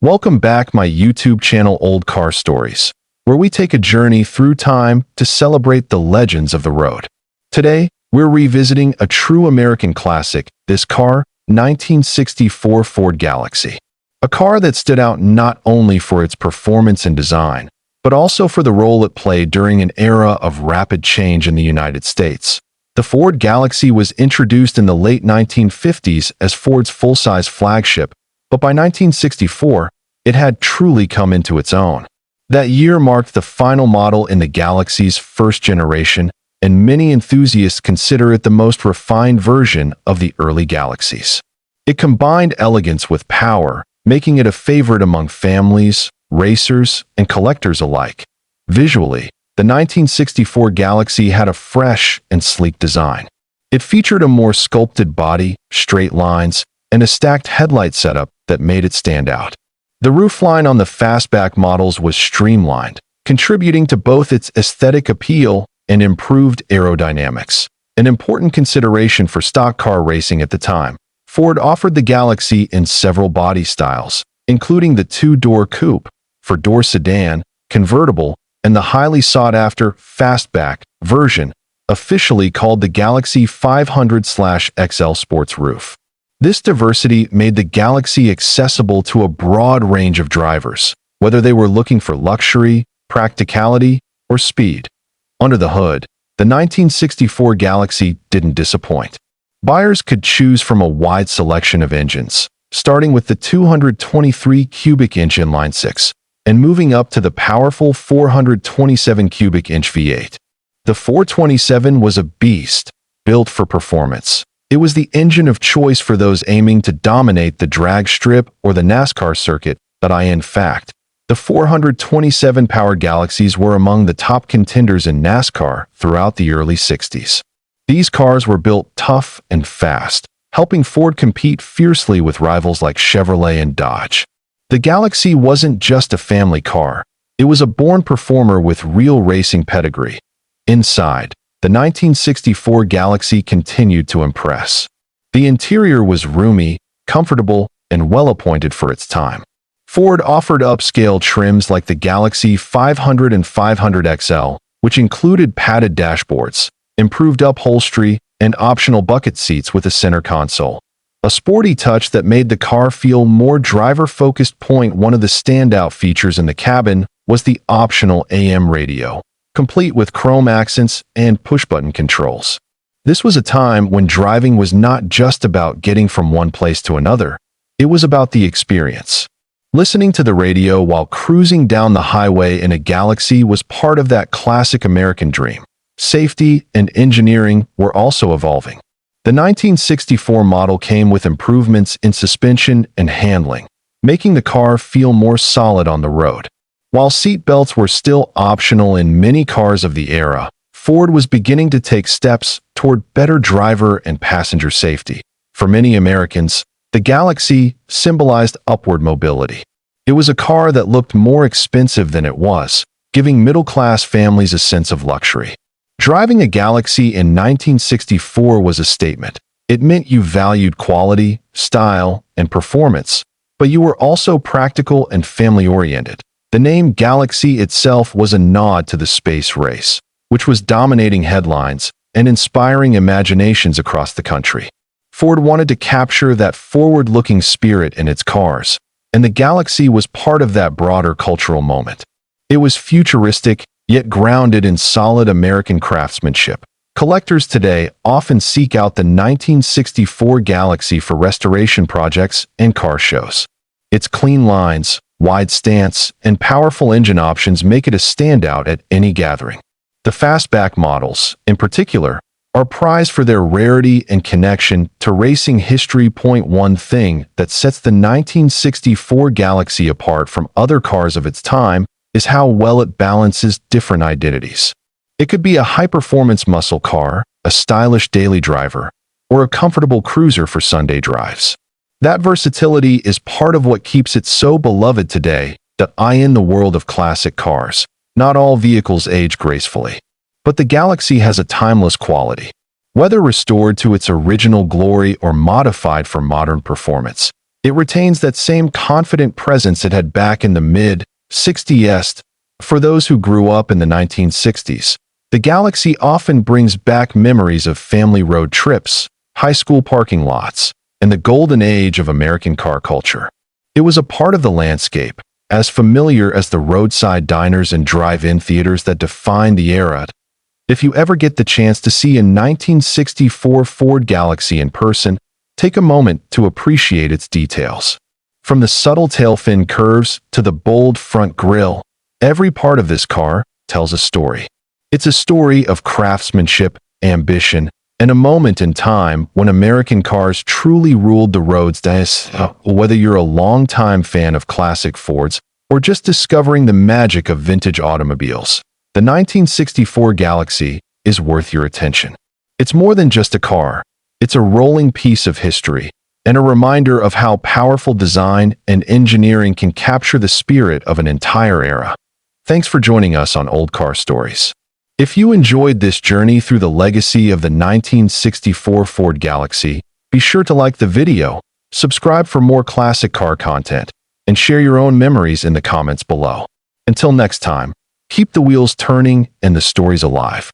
Welcome back my YouTube channel Old Car Stories, where we take a journey through time to celebrate the legends of the road. Today, we're revisiting a true American classic, this car, 1964 Ford Galaxie. A car that stood out not only for its performance and design, but also for the role it played during an era of rapid change in the United States. The Ford Galaxie was introduced in the late 1950s as Ford's full-size flagship, but by 1964, it had truly come into its own. That year marked the final model in the Galaxie's first generation, and many enthusiasts consider it the most refined version of the early Galaxies. It combined elegance with power, making it a favorite among families, racers, and collectors alike. Visually, the 1964 Galaxie had a fresh and sleek design. It featured a more sculpted body, straight lines, and a stacked headlight setup that made it stand out. The roofline on the fastback models was streamlined, contributing to both its aesthetic appeal and improved aerodynamics, an important consideration for stock car racing at the time. Ford offered the Galaxie in several body styles, including the two-door coupe, four-door sedan, convertible, and the highly sought-after fastback version, officially called the Galaxie 500/XL Sports Roof. This diversity made the Galaxie accessible to a broad range of drivers, whether they were looking for luxury, practicality, or speed. Under the hood, the 1964 Galaxie didn't disappoint. Buyers could choose from a wide selection of engines, starting with the 223 cubic inch inline-six and moving up to the powerful 427 cubic inch V8. The 427 was a beast, built for performance. It was the engine of choice for those aiming to dominate the drag strip or the NASCAR circuit. In fact, the 427 powered Galaxies were among the top contenders in NASCAR throughout the early 60s. These cars were built tough and fast, helping Ford compete fiercely with rivals like Chevrolet and Dodge. The Galaxie wasn't just a family car, it was a born performer with real racing pedigree. Inside, the 1964 Galaxie continued to impress. The interior was roomy, comfortable, and well-appointed for its time. Ford offered upscale trims like the Galaxie 500 and 500XL, which included padded dashboards, improved upholstery, and optional bucket seats with a center console. A sporty touch that made the car feel more driver-focused. One of the standout features in the cabin was the optional AM radio, complete with chrome accents and push-button controls. This was a time when driving was not just about getting from one place to another, it was about the experience. Listening to the radio while cruising down the highway in a Galaxie was part of that classic American dream. Safety and engineering were also evolving. The 1964 model came with improvements in suspension and handling, making the car feel more solid on the road. While seat belts were still optional in many cars of the era, Ford was beginning to take steps toward better driver and passenger safety. For many Americans, the Galaxie symbolized upward mobility. It was a car that looked more expensive than it was, giving middle-class families a sense of luxury. Driving a Galaxie in 1964 was a statement. It meant you valued quality, style, and performance, but you were also practical and family-oriented. The name Galaxie itself was a nod to the space race, which was dominating headlines and inspiring imaginations across the country. Ford wanted to capture that forward-looking spirit in its cars, and the Galaxie was part of that broader cultural moment. It was futuristic, yet grounded in solid American craftsmanship. Collectors today often seek out the 1964 Galaxie for restoration projects and car shows. Its clean lines, wide stance, and powerful engine options make it a standout at any gathering. The fastback models, in particular, are prized for their rarity and connection to racing history. One thing that sets the 1964 Galaxie apart from other cars of its time is how well it balances different identities. It could be a high-performance muscle car, a stylish daily driver, or a comfortable cruiser for Sunday drives. That versatility is part of what keeps it so beloved today. In the world of classic cars, not all vehicles age gracefully, but the Galaxie has a timeless quality. Whether restored to its original glory or modified for modern performance, It retains that same confident presence it had back in the mid-60s. For those who grew up in the 1960s, the Galaxie often brings back memories of family road trips, high school parking lots, and the golden age of American car culture. It was a part of the landscape, as familiar as the roadside diners and drive-in theaters that defined the era. If you ever get the chance to see a 1964 Ford Galaxie in person, take a moment to appreciate its details. From the subtle tail fin curves to the bold front grille, every part of this car tells a story. It's a story of craftsmanship, ambition, and a moment in time when American cars truly ruled the roads. Whether you're a longtime fan of classic Fords or just discovering the magic of vintage automobiles, the 1964 Galaxie is worth your attention. It's more than just a car. It's a rolling piece of history and a reminder of how powerful design and engineering can capture the spirit of an entire era. Thanks for joining us on Old Car Stories. If you enjoyed this journey through the legacy of the 1964 Ford Galaxie, be sure to like the video, subscribe for more classic car content, and share your own memories in the comments below. Until next time, keep the wheels turning and the stories alive.